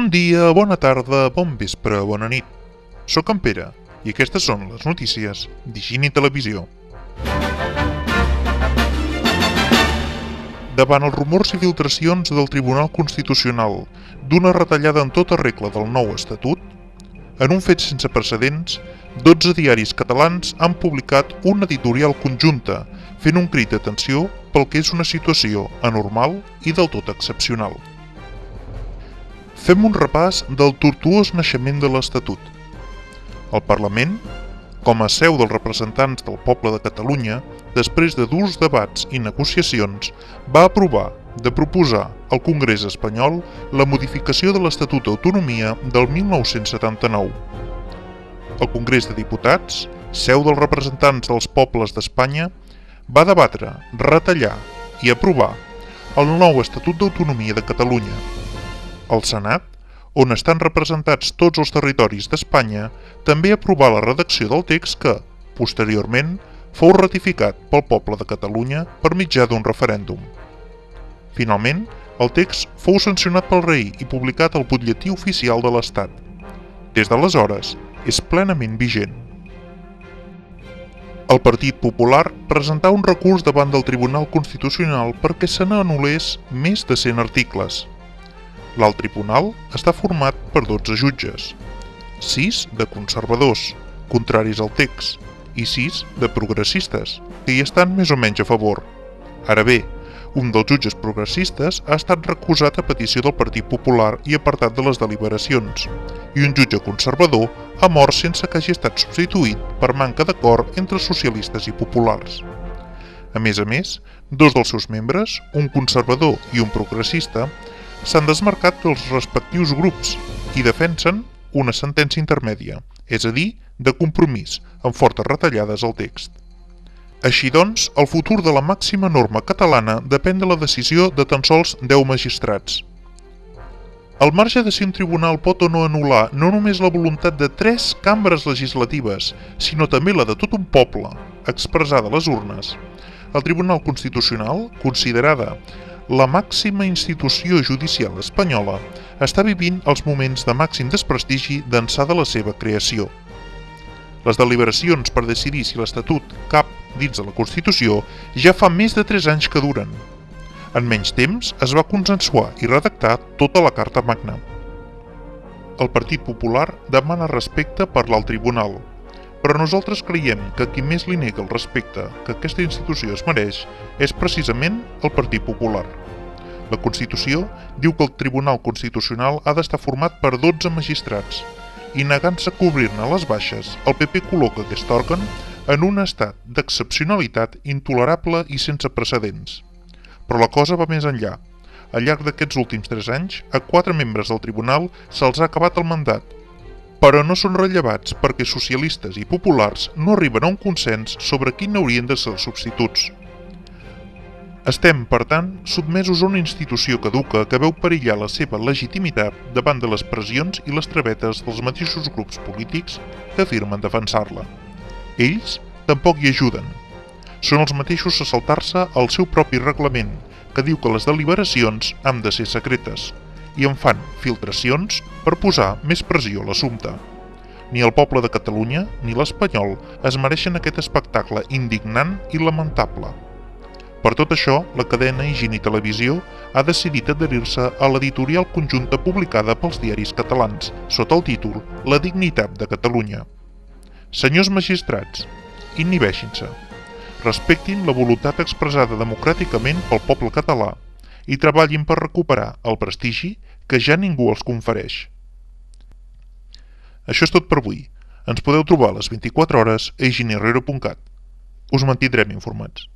Bon dia, bona tarda, bon vespre, bona nit. Soc en Pere i aquestes són les notícies d'Higini Televisió. Davant els rumors i filtracions del Tribunal Constitucional d'una retallada en tota regla del nou Estatut, en un fet sense precedents, 12 diaris catalans han publicat una editorial conjunta fent un crit d'atenció pel que és una situació anormal i del tot excepcional. Fem un repàs del tortuós naixement de l'Estatut. El Parlament, com a seu dels representants del poble de Catalunya, després de durs debats i negociacions, va aprovar de proposar al Congrés espanyol la modificació de l'Estatut d'Autonomia del 1979. El Congrés de Diputats, seu dels representants dels pobles d'Espanya, va debatre, retallar i aprovar el nou Estatut d'Autonomia de Catalunya. El Senat, on estan representats tots els territoris d'Espanya, també aprovà la redacció del text que, posteriorment, fou ratificat pel poble de Catalunya per mitjà d'un referèndum. Finalment, el text fou sancionat pel rei i publicat al Butlletí Oficial de l'Estat. Des d'aleshores, és plenament vigent. El Partit Popular presentà un recurs davant del Tribunal Constitucional perquè se n'anul·lés més de 100 articles. L'alt tribunal està format per 12 jutges, 6 de conservadors, contraris al text, i 6 de progressistes, que hi estan més o menys a favor. Ara bé, un dels jutges progressistes ha estat recusat a petició del Partit Popular i apartat de les deliberacions, i un jutge conservador ha mort sense que hagi estat substituït per manca d'acord entre socialistes i populars. A més, dos dels seus membres, un conservador i un progressista, s'han desmarcat dels respectius grups i defensen una sentència intermèdia, és a dir, de compromís, amb fortes retallades al text. Així doncs, el futur de la màxima norma catalana depèn de la decisió de tan sols 10 magistrats. Al marge de si un tribunal pot o no anul·lar no només la voluntat de 3 cambres legislatives, sinó també la de tot un poble, expressada a les urnes, el Tribunal Constitucional, considerada la màxima institució judicial espanyola, està vivint els moments de màxim desprestigi d'ençà de la seva creació. Les deliberacions per decidir si l'Estatut cap dins de la Constitució ja fa més de 3 anys que duren. En menys temps es va consensuar i redactar tota la Carta Magna. El Partit Popular demana respecte per l'alt tribunal, però nosaltres creiem que qui més li nega el respecte que aquesta institució es mereix és precisament el Partit Popular. La Constitució diu que el Tribunal Constitucional ha d'estar format per 12 magistrats, i negant-se a cobrir-ne les baixes, el PP col·loca aquest òrgan en un estat d'excepcionalitat intolerable i sense precedents. Però la cosa va més enllà. Al llarg d'aquests últims 3 anys, a 4 membres del tribunal se'ls ha acabat el mandat, però no són rellevats perquè socialistes i populars no arriben a un consens sobre quin haurien de ser els substituts. Estem, per tant, sotmesos a una institució caduca que veu perillar la seva legitimitat davant de les pressions i les travetes dels mateixos grups polítics que afirmen defensar-la. Ells tampoc hi ajuden. Són els mateixos a saltar-se el seu propi reglament, que diu que les deliberacions han de ser secretes, i en fan filtracions per posar més pressió a l'assumpte. Ni el poble de Catalunya ni l'espanyol es mereixen aquest espectacle indignant i lamentable. Per tot això, la cadena Higini Televisió ha decidit adherir-se a l'editorial conjunta publicada pels diaris catalans, sota el títol La dignitat de Catalunya. Senyors magistrats, inhibeixin-se. Respectin la voluntat expressada democràticament pel poble català i treballin per recuperar el prestigi que ja ningú els confereix. Això és tot per avui. Ens podeu trobar a les 24 hores a higiniherrero.cat. Us mantindrem informats.